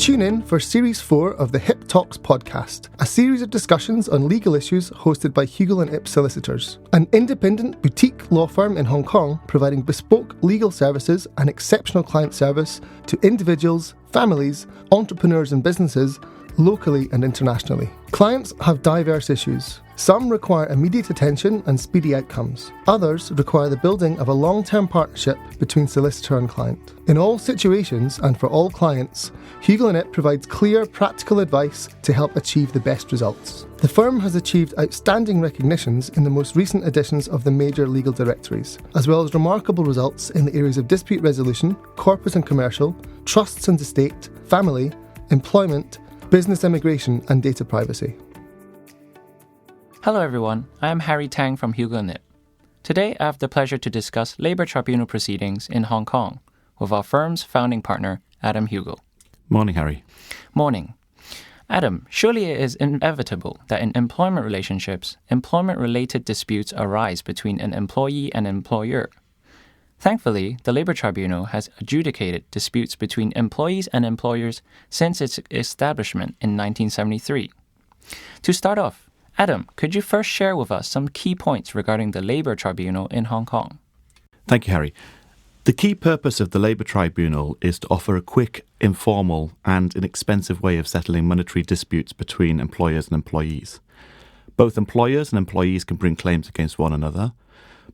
Tune in for Series 4 of the Hip Talks podcast, a series of discussions on legal issues hosted by Hugill and Ip Solicitors, an independent boutique law firm in Hong Kong providing bespoke legal services and exceptional client service to individuals, families, entrepreneurs and businesses, locally and internationally. Clients have diverse issues. Some require immediate attention and speedy outcomes. Others require the building of a long-term partnership between solicitor and client. In all situations and for all clients, Hugill & Ip provides clear, practical advice to help achieve the best results. The firm has achieved outstanding recognitions in the most recent editions of the major legal directories, as well as remarkable results in the areas of dispute resolution, corporate and commercial, trusts and estate, family, employment, business immigration and data privacy. Hello everyone, I am Harry Tang from Hugill & Ip. Today I have the pleasure to discuss Labour Tribunal proceedings in Hong Kong with our firm's founding partner, Adam Hugill. Morning, Harry. Morning. Adam, surely it is inevitable that in employment relationships, employment-related disputes arise between an employee and employer. Thankfully, the Labour Tribunal has adjudicated disputes between employees and employers since its establishment in 1973. To start off, Adam, could you first share with us some key points regarding the Labour Tribunal in Hong Kong? Thank you, Harry. The key purpose of the Labour Tribunal is to offer a quick, informal and inexpensive way of settling monetary disputes between employers and employees. Both employers and employees can bring claims against one another,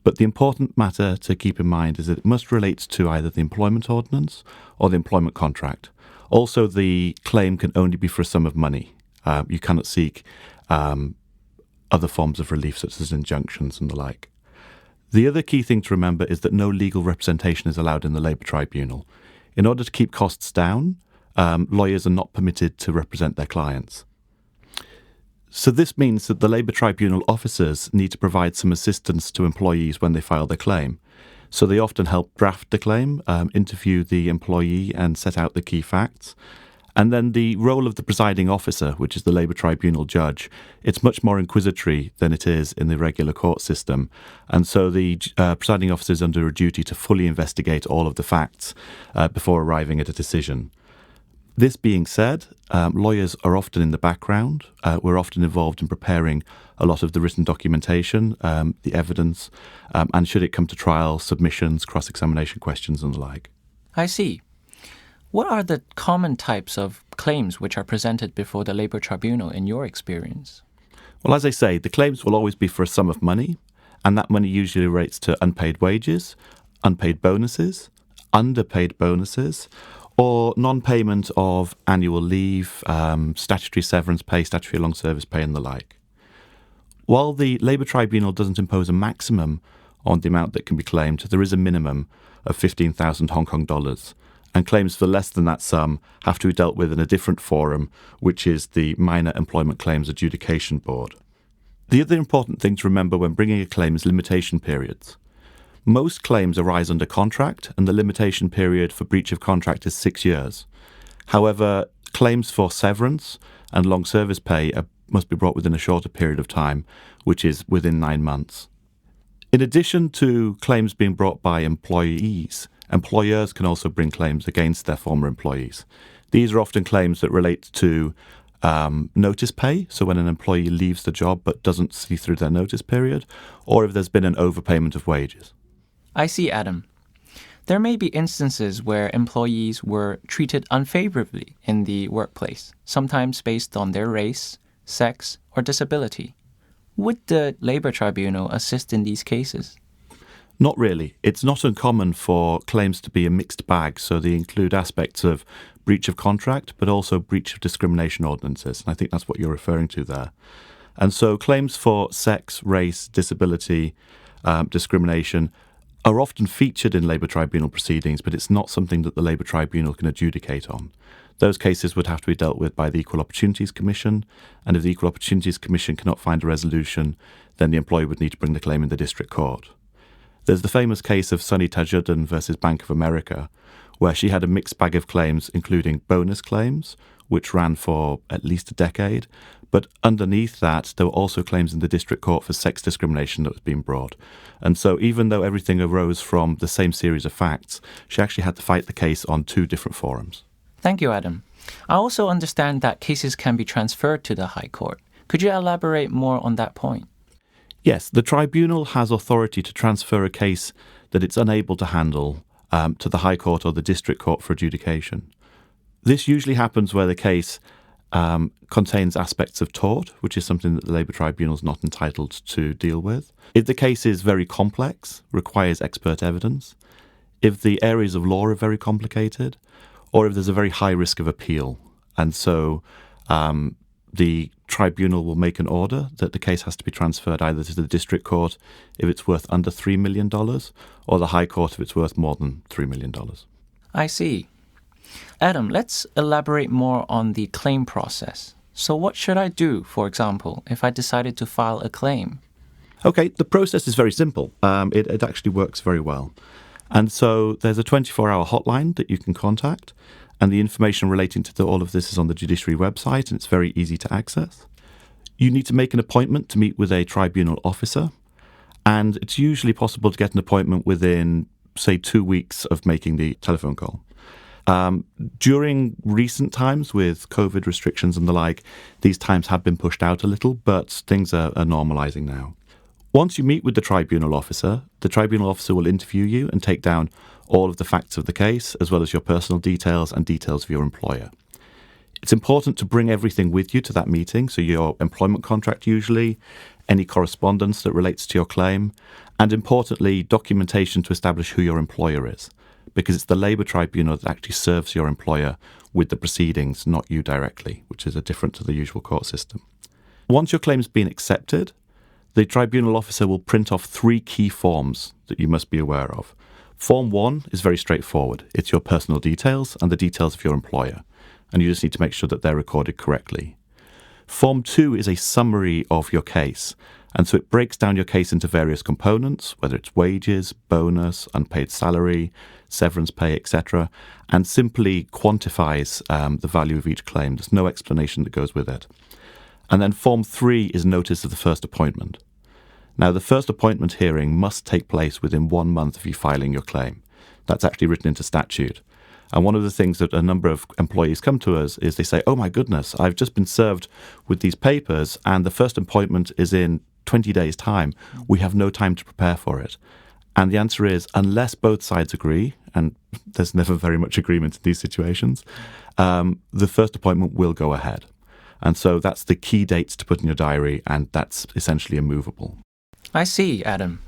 but the important matter to keep in mind is that it must relate to either the employment ordinance or the employment contract. Also, the claim can only be for a sum of money. You cannot seek other forms of relief such as injunctions and the like. The other key thing to remember is that no legal representation is allowed in the Labour Tribunal. In order to keep costs down, lawyers are not permitted to represent their clients. So this means that the Labour Tribunal officers need to provide some assistance to employees when they file their claim. So they often help draft the claim, interview the employee and set out the key facts. And then the role of the presiding officer, which is the Labour Tribunal judge, it's much more inquisitory than it is in the regular court system. And so the presiding officer is under a duty to fully investigate all of the facts before arriving at a decision. This being said, lawyers are often in the background. We're often involved in preparing a lot of the written documentation, the evidence, and should it come to trial, submissions, cross-examination questions and the like. I see. What are the common types of claims which are presented before the Labour Tribunal in your experience? Well, as I say, the claims will always be for a sum of money, and that money usually relates to unpaid wages, unpaid bonuses, underpaid bonuses, or non-payment of annual leave, statutory severance pay, statutory long service pay and the like. While the Labour Tribunal doesn't impose a maximum on the amount that can be claimed, there is a minimum of 15,000 Hong Kong dollars, and claims for less than that sum have to be dealt with in a different forum, which is the Minor Employment Claims Adjudication Board. The other important thing to remember when bringing a claim is limitation periods. Most claims arise under contract, and the limitation period for breach of contract is 6 years. However, claims for severance and long service pay must be brought within a shorter period of time, which is within 9 months. In addition to claims being brought by employees, employers can also bring claims against their former employees. These are often claims that relate to notice pay, so when an employee leaves the job but doesn't see through their notice period, or if there's been an overpayment of wages. I see, Adam. There may be instances where employees were treated unfavorably in the workplace, sometimes based on their race, sex, or disability. Would the Labour Tribunal assist in these cases? Not really. It's not uncommon for claims to be a mixed bag, so they include aspects of breach of contract, but also breach of discrimination ordinances, and I think that's what you're referring to there. And so claims for sex, race, disability, discrimination are often featured in Labour Tribunal proceedings, but it's not something that the Labour Tribunal can adjudicate on. Those cases would have to be dealt with by the Equal Opportunities Commission, and if the Equal Opportunities Commission cannot find a resolution, then the employer would need to bring the claim in the district court. There's the famous case of Sunny Tajuddin versus Bank of America, where she had a mixed bag of claims, including bonus claims, which ran for at least a decade, but underneath that, there were also claims in the district court for sex discrimination that was being brought. And so even though everything arose from the same series of facts, she actually had to fight the case on 2 different forums. Thank you, Adam. I also understand that cases can be transferred to the High Court. Could you elaborate more on that point? Yes, the tribunal has authority to transfer a case that it's unable to handle to the High Court or the District Court for adjudication. This usually happens where the case contains aspects of tort, which is something that the Labour Tribunal is not entitled to deal with. If the case is very complex, requires expert evidence, if the areas of law are very complicated, or if there's a very high risk of appeal. And so the tribunal will make an order that the case has to be transferred either to the District Court if it's worth under $3 million, or the High Court if it's worth more than $3 million. I see. Adam, let's elaborate more on the claim process. So what should I do, for example, if I decided to file a claim? Okay, the process is very simple. It actually works very well. And so there's a 24-hour hotline that you can contact, and the information relating to all of this is on the judiciary website, and it's very easy to access. You need to make an appointment to meet with a tribunal officer, and it's usually possible to get an appointment within, say, 2 weeks of making the telephone call. During recent times with COVID restrictions and the like, these times have been pushed out a little, but things are normalising now. Once you meet with the tribunal officer will interview you and take down all of the facts of the case, as well as your personal details and details of your employer. It's important to bring everything with you to that meeting, so your employment contract usually, any correspondence that relates to your claim, and importantly, documentation to establish who your employer is, because it's the Labour Tribunal that actually serves your employer with the proceedings, not you directly, which is different to the usual court system. Once your claim's been accepted, the tribunal officer will print off 3 key forms that you must be aware of. Form 1 is very straightforward. It's your personal details and the details of your employer, and you just need to make sure that they're recorded correctly. Form 2 is a summary of your case, and so it breaks down your case into various components, whether it's wages, bonus, unpaid salary, severance pay, etc., and simply quantifies the value of each claim. There's no explanation that goes with it. And then Form 3 is notice of the first appointment. Now, the first appointment hearing must take place within 1 month of you filing your claim. That's actually written into statute. And one of the things that a number of employees come to us is they say, oh my goodness, I've just been served with these papers and the first appointment is in 20 days' time. We have no time to prepare for it. And the answer is, unless both sides agree, and there's never very much agreement in these situations, the first appointment will go ahead. And so that's the key dates to put in your diary, and that's essentially immovable. I see, Adam.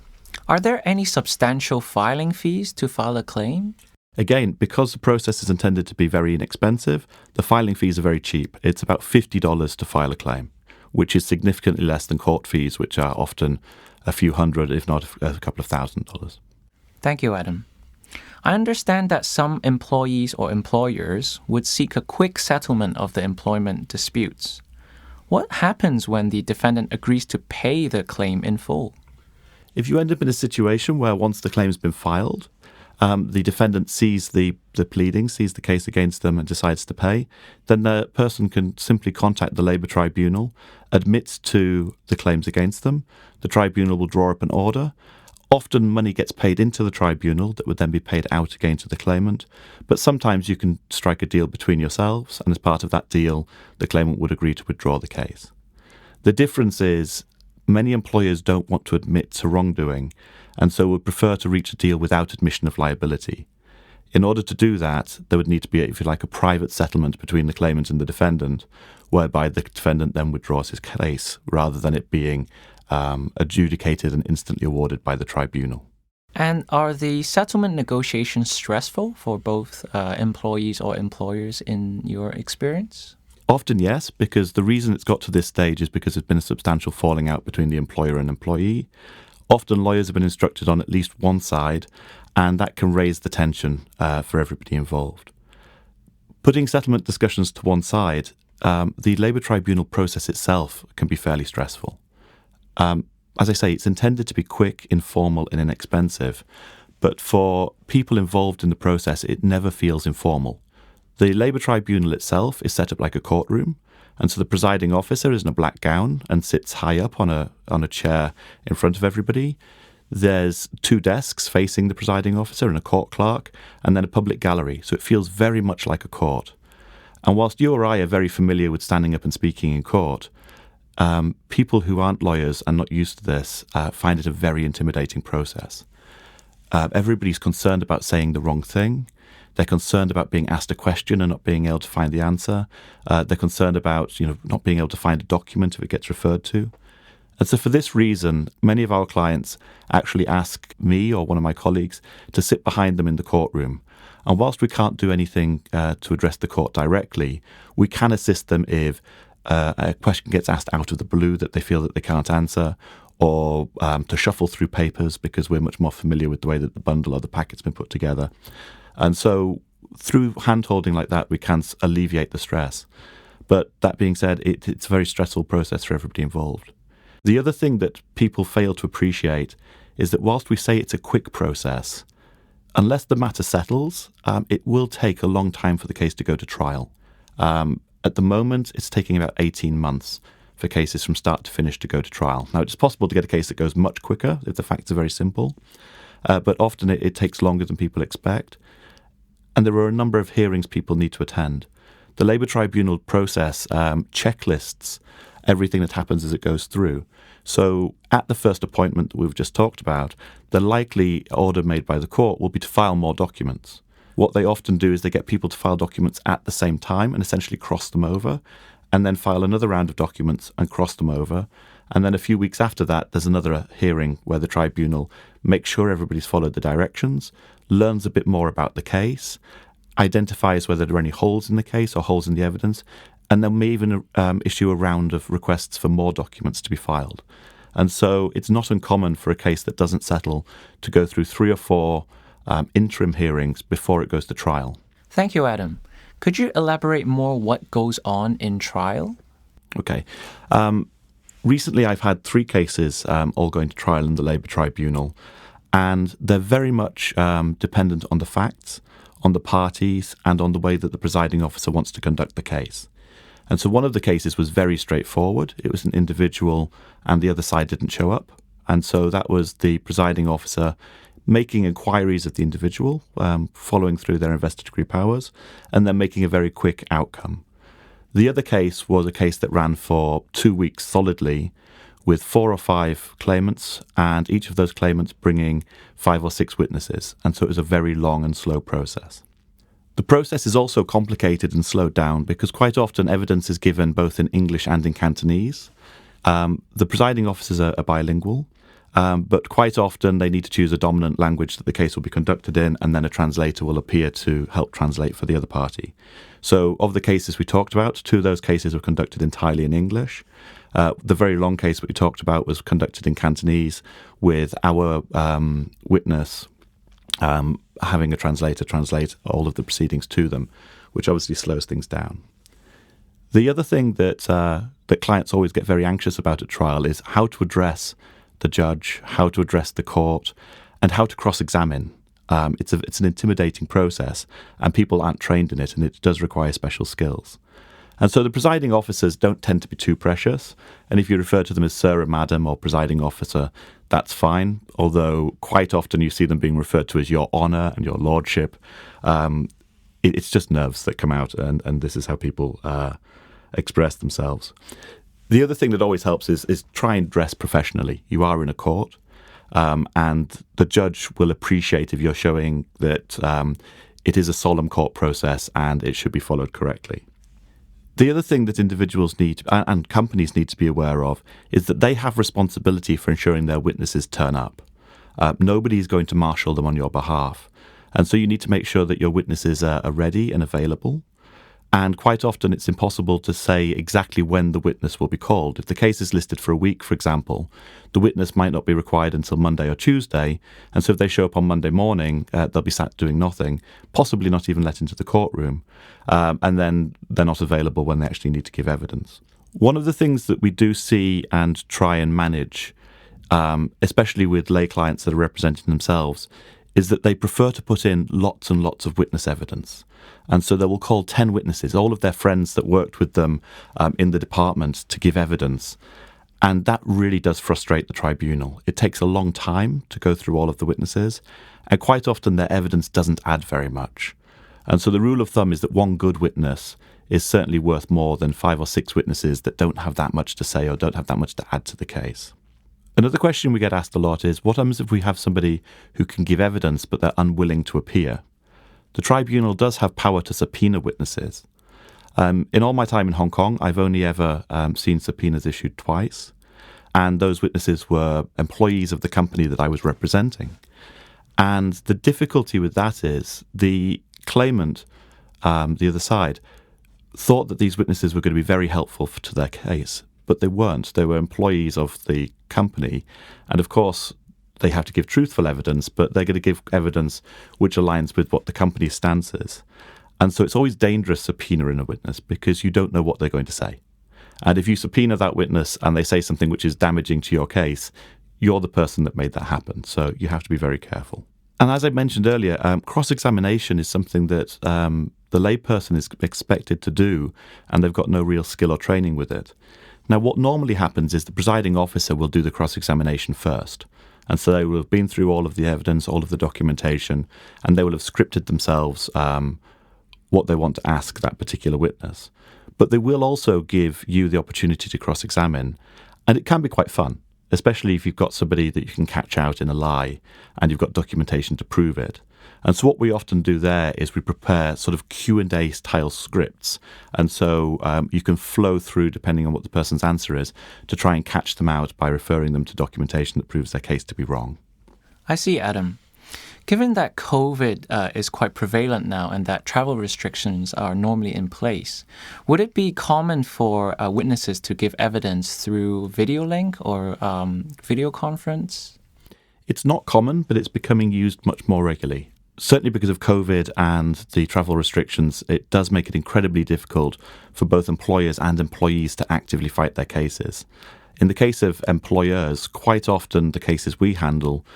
Are there any substantial filing fees to file a claim? Again, because the process is intended to be very inexpensive, the filing fees are very cheap. It's about $50 to file a claim, which is significantly less than court fees, which are often a few hundred, if not a couple of $1,000s. Thank you, Adam. I understand that some employees or employers would seek a quick settlement of the employment disputes. What happens when the defendant agrees to pay the claim in full? If you end up in a situation where once the claim's been filed, the defendant sees the pleading, sees the case against them and decides to pay, then the person can simply contact the Labour Tribunal, admits to the claims against them. The tribunal will draw up an order. Often money gets paid into the tribunal that would then be paid out again to the claimant, but sometimes you can strike a deal between yourselves, and as part of that deal, the claimant would agree to withdraw the case. The difference is many employers don't want to admit to wrongdoing, and so would prefer to reach a deal without admission of liability. In order to do that, there would need to be, if you like, a private settlement between the claimant and the defendant, whereby the defendant then withdraws his case, rather than it being adjudicated and instantly awarded by the tribunal. And are the settlement negotiations stressful for both employees or employers in your experience? Often, yes, because the reason it's got to this stage is because there's been a substantial falling out between the employer and employee. Often lawyers have been instructed on at least one side, and that can raise the tension for everybody involved. Putting settlement discussions to one side, the Labour Tribunal process itself can be fairly stressful. As I say, it's intended to be quick, informal and inexpensive, but for people involved in the process, it never feels informal. The Labour Tribunal itself is set up like a courtroom, and so the presiding officer is in a black gown and sits high up on a chair in front of everybody. There's 2 desks facing the presiding officer and a court clerk, and then a public gallery, so it feels very much like a court. And whilst you or I are very familiar with standing up and speaking in court, people who aren't lawyers and not used to this find it a very intimidating process. Everybody's concerned about saying the wrong thing. They're concerned about being asked a question and not being able to find the answer. They're concerned about not being able to find a document if it gets referred to. And so for this reason, many of our clients actually ask me or one of my colleagues to sit behind them in the courtroom. And whilst we can't do anything to address the court directly, we can assist them if a question gets asked out of the blue that they feel that they can't answer, or to shuffle through papers because we're much more familiar with the way that the bundle or the packet's been put together. And so through hand-holding like that, we can alleviate the stress. But that being said, it's a very stressful process for everybody involved. The other thing that people fail to appreciate is that whilst we say it's a quick process, unless the matter settles, it will take a long time for the case to go to trial. At the moment, it's taking about 18 months for cases from start to finish to go to trial. Now, it's possible to get a case that goes much quicker if the facts are very simple, but often it takes longer than people expect. And there are a number of hearings people need to attend. The Labour Tribunal process checklists everything that happens as it goes through. So at the first appointment that we've just talked about, the likely order made by the court will be to file more documents. What they often do is they get people to file documents at the same time and essentially cross them over, and then file another round of documents and cross them over. And then a few weeks after that, there's another hearing where the tribunal makes sure everybody's followed the directions, learns a bit more about the case, identifies whether there are any holes in the case or holes in the evidence, and then may even issue a round of requests for more documents to be filed. And so it's not uncommon for a case that doesn't settle to go through 3 or 4 interim hearings before it goes to trial. Thank you, Adam. Could you elaborate more what goes on in trial? Okay. Recently, I've had 3 cases all going to trial in the Labour Tribunal, and they're very much dependent on the facts, on the parties, and on the way that the presiding officer wants to conduct the case. And so one of the cases was very straightforward. It was an individual and the other side didn't show up. And so that was the presiding officer making inquiries of the individual, following through their investigatory powers, and then making a very quick outcome. The other case was a case that ran for 2 weeks solidly with 4 or 5 claimants, and each of those claimants bringing 5 or 6 witnesses. And so it was a very long and slow process. The process is also complicated and slowed down because quite often evidence is given both in English and in Cantonese. The presiding officers are bilingual, but quite often they need to choose a dominant language that the case will be conducted in, and then a translator will appear to help translate for the other party. So of the cases we talked about, 2 of those cases were conducted entirely in English. The very long case that we talked about was conducted in Cantonese with our witness having a translator translate all of the proceedings to them, which obviously slows things down. The other thing that clients always get very anxious about at trial is how to address the judge, how to address the court, and how to cross-examine. It's an intimidating process, and people aren't trained in it, and it does require special skills. And so the presiding officers don't tend to be too precious, and if you refer to them as sir or madam or presiding officer, that's fine, although quite often you see them being referred to as your honour and your lordship. It's just nerves that come out, and this is how people express themselves. The other thing that always helps is try and dress professionally. You are in a court, and the judge will appreciate if you're showing that it is a solemn court process and it should be followed correctly. The other thing that individuals need and companies need to be aware of is that they have responsibility for ensuring their witnesses turn up. Nobody is going to marshal them on your behalf. And so you need to make sure that your witnesses are ready and available. And quite often it's impossible to say exactly when the witness will be called. If the case is listed for a week, for example, the witness might not be required until Monday or Tuesday. And so if they show up on Monday morning, they'll be sat doing nothing, possibly not even let into the courtroom. And then they're not available when they actually need to give evidence. One of the things that we do see and try and manage, especially with lay clients that are representing themselves, is that they prefer to put in lots and lots of witness evidence. And so they will call 10 witnesses, all of their friends that worked with them in the department, to give evidence. And that really does frustrate the tribunal. It takes a long time to go through all of the witnesses, and quite often their evidence doesn't add very much. And so the rule of thumb is that one good witness is certainly worth more than 5 or 6 witnesses that don't have that much to say or don't have that much to add to the case. Another question we get asked a lot is, what happens if we have somebody who can give evidence but they're unwilling to appear? The tribunal does have power to subpoena witnesses. In all my time in Hong Kong, I've only ever seen subpoenas issued twice, and those witnesses were employees of the company that I was representing. And the difficulty with that is the claimant, the other side, thought that these witnesses were going to be very helpful to their case, but they weren't. They were employees of the company, and of course they have to give truthful evidence, but they're going to give evidence which aligns with what the company's stance is. And so it's always dangerous subpoenaing a witness because you don't know what they're going to say. And if you subpoena that witness and they say something which is damaging to your case, you're the person that made that happen. So you have to be very careful. And as I mentioned earlier, cross-examination is something that the layperson is expected to do, and they've got no real skill or training with it. Now, what normally happens is the presiding officer will do the cross-examination first. And so they will have been through all of the evidence, all of the documentation, and they will have scripted themselves what they want to ask that particular witness. But they will also give you the opportunity to cross-examine, and it can be quite fun, especially if you've got somebody that you can catch out in a lie and you've got documentation to prove it. And so what we often do there is we prepare sort of Q&A style scripts, and so you can flow through, depending on what the person's answer is, to try and catch them out by referring them to documentation that proves their case to be wrong. I see, Adam. Given that COVID is quite prevalent now and that travel restrictions are normally in place, would it be common for witnesses to give evidence through video link or video conference? It's not common, but it's becoming used much more regularly. Certainly because of COVID and the travel restrictions, it does make it incredibly difficult for both employers and employees to actively fight their cases. In the case of employers, quite often the cases we handle,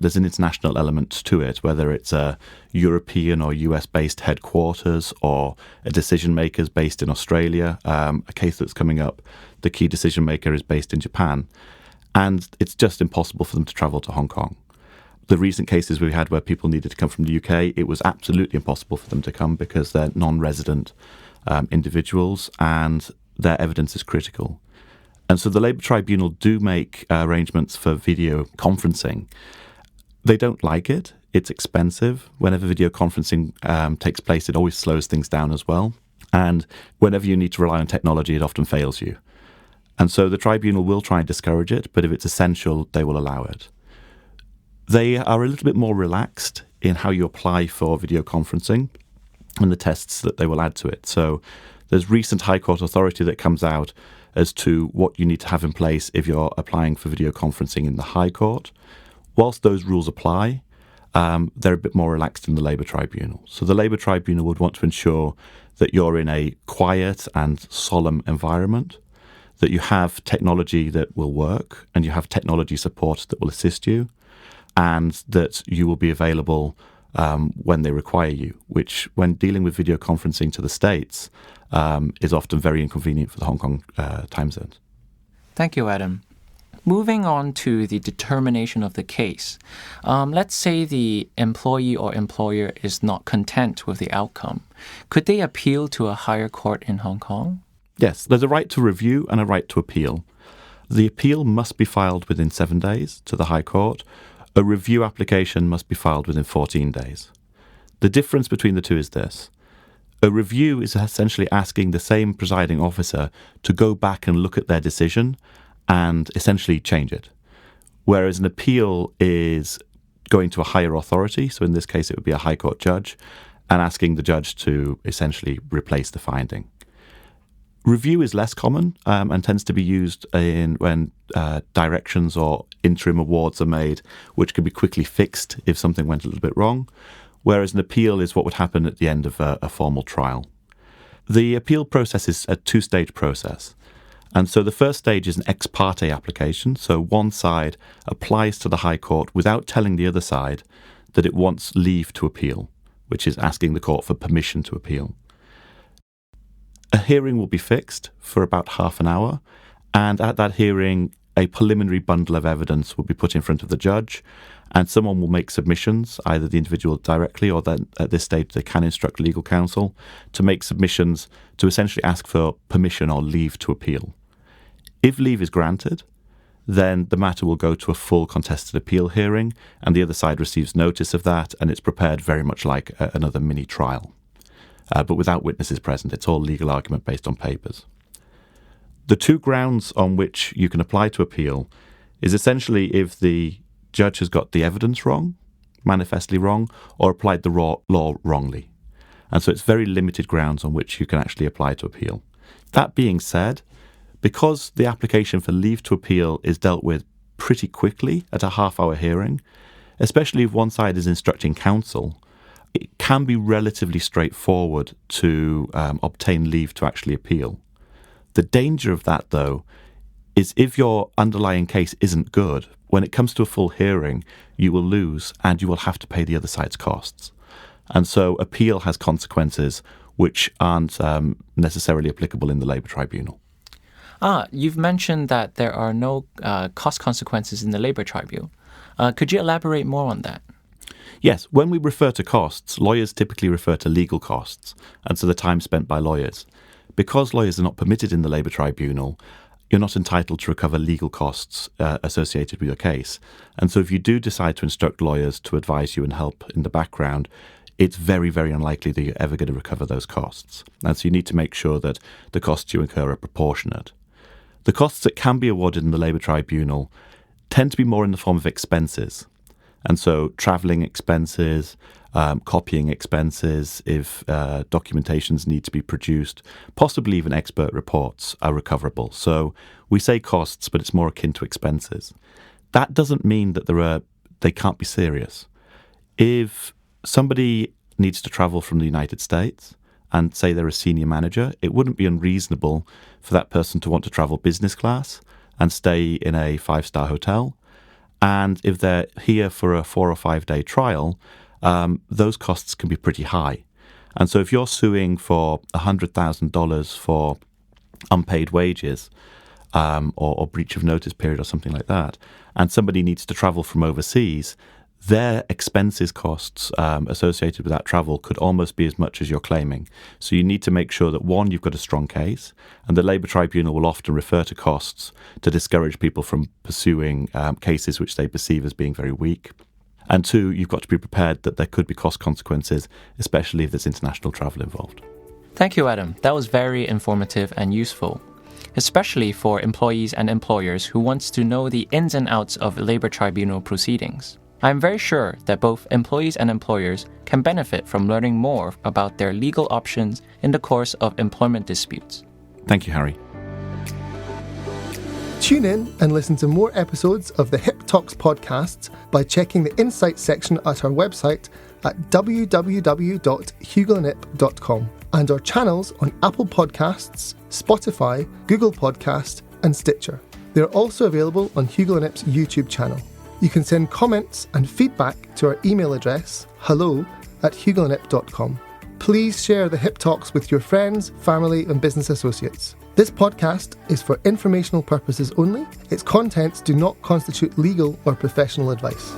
there's an international element to it, whether it's a European or US-based headquarters or a decision maker based in Australia. A case that's coming up, the key decision maker is based in Japan. And it's just impossible for them to travel to Hong Kong. The recent cases we had where people needed to come from the UK, it was absolutely impossible for them to come because they're non-resident individuals and their evidence is critical. And so the Labour Tribunal do make arrangements for video conferencing. They don't like it. It's expensive. Whenever video conferencing takes place, it always slows things down as well. And whenever you need to rely on technology, it often fails you. And so the tribunal will try and discourage it, but if it's essential, they will allow it. They are a little bit more relaxed in how you apply for video conferencing and the tests that they will add to it. So there's recent High Court authority that comes out as to what you need to have in place if you're applying for video conferencing in the High Court. Whilst those rules apply, they're a bit more relaxed in the Labour Tribunal. So the Labour Tribunal would want to ensure that you're in a quiet and solemn environment, that you have technology that will work and you have technology support that will assist you, and that you will be available when they require you, which, when dealing with video conferencing to the States, is often very inconvenient for the Hong Kong time zones. Thank you, Adam. Moving on to the determination of the case. Let's say the employee or employer is not content with the outcome. Could they appeal to a higher court in Hong Kong? Yes, there's a right to review and a right to appeal. The appeal must be filed within 7 days to the High Court. A review application must be filed within 14 days. The difference between the two is this. A review is essentially asking the same presiding officer to go back and look at their decision and essentially change it. Whereas an appeal is going to a higher authority, so in this case it would be a High Court judge, and asking the judge to essentially replace the finding. Review is less common and tends to be used when directions or interim awards are made, which can be quickly fixed if something went a little bit wrong, whereas an appeal is what would happen at the end of a formal trial. The appeal process is a two-stage process. And so the first stage is an ex parte application. So one side applies to the High Court without telling the other side that it wants leave to appeal, which is asking the court for permission to appeal. A hearing will be fixed for about half an hour, and at that hearing, a preliminary bundle of evidence will be put in front of the judge, and someone will make submissions, either the individual directly or then at this stage they can instruct legal counsel to make submissions to essentially ask for permission or leave to appeal. If leave is granted, then the matter will go to a full contested appeal hearing, and the other side receives notice of that, and it's prepared very much like another mini trial. But without witnesses present. It's all legal argument based on papers. The two grounds on which you can apply to appeal is essentially if the judge has got the evidence wrong, manifestly wrong, or applied the law wrongly. And so it's very limited grounds on which you can actually apply to appeal. That being said, because the application for leave to appeal is dealt with pretty quickly at a half-hour hearing, especially if one side is instructing counsel, it can be relatively straightforward to obtain leave to actually appeal. The danger of that, though, is if your underlying case isn't good, when it comes to a full hearing, you will lose and you will have to pay the other side's costs. And so appeal has consequences which aren't necessarily applicable in the Labour Tribunal. You've mentioned that there are no cost consequences in the Labour Tribunal. Could you elaborate more on that? Yes, when we refer to costs, lawyers typically refer to legal costs, and so the time spent by lawyers. Because lawyers are not permitted in the Labour Tribunal, you're not entitled to recover legal costs associated with your case. And so if you do decide to instruct lawyers to advise you and help in the background, it's very, very unlikely that you're ever going to recover those costs. And so you need to make sure that the costs you incur are proportionate. The costs that can be awarded in the Labour Tribunal tend to be more in the form of expenses. And so travelling expenses, copying expenses, if documentations need to be produced, possibly even expert reports are recoverable. So we say costs, but it's more akin to expenses. That doesn't mean that they can't be serious. If somebody needs to travel from the United States and say they're a senior manager, it wouldn't be unreasonable for that person to want to travel business class and stay in a 5-star hotel. And if they're here for a 4 or 5 day trial, those costs can be pretty high. And so if you're suing for $100,000 for unpaid wages or breach of notice period or something like that, and somebody needs to travel from overseas, their expenses costs associated with that travel could almost be as much as you're claiming. So you need to make sure that, one, you've got a strong case, and the Labour Tribunal will often refer to costs to discourage people from pursuing cases which they perceive as being very weak. And two, you've got to be prepared that there could be cost consequences, especially if there's international travel involved. Thank you, Adam. That was very informative and useful, especially for employees and employers who want to know the ins and outs of Labour Tribunal proceedings. I am very sure that both employees and employers can benefit from learning more about their legal options in the course of employment disputes. Thank you, Harry. Tune in and listen to more episodes of the Hip Talks podcasts by checking the Insights section at our website at www.hugillandip.com and our channels on Apple Podcasts, Spotify, Google Podcast and Stitcher. They're also available on Hugill and Ip's YouTube channel. You can send comments and feedback to our email address, hello@hugillandip.com. Please share the Hip Talks with your friends, family and business associates. This podcast is for informational purposes only. Its contents do not constitute legal or professional advice.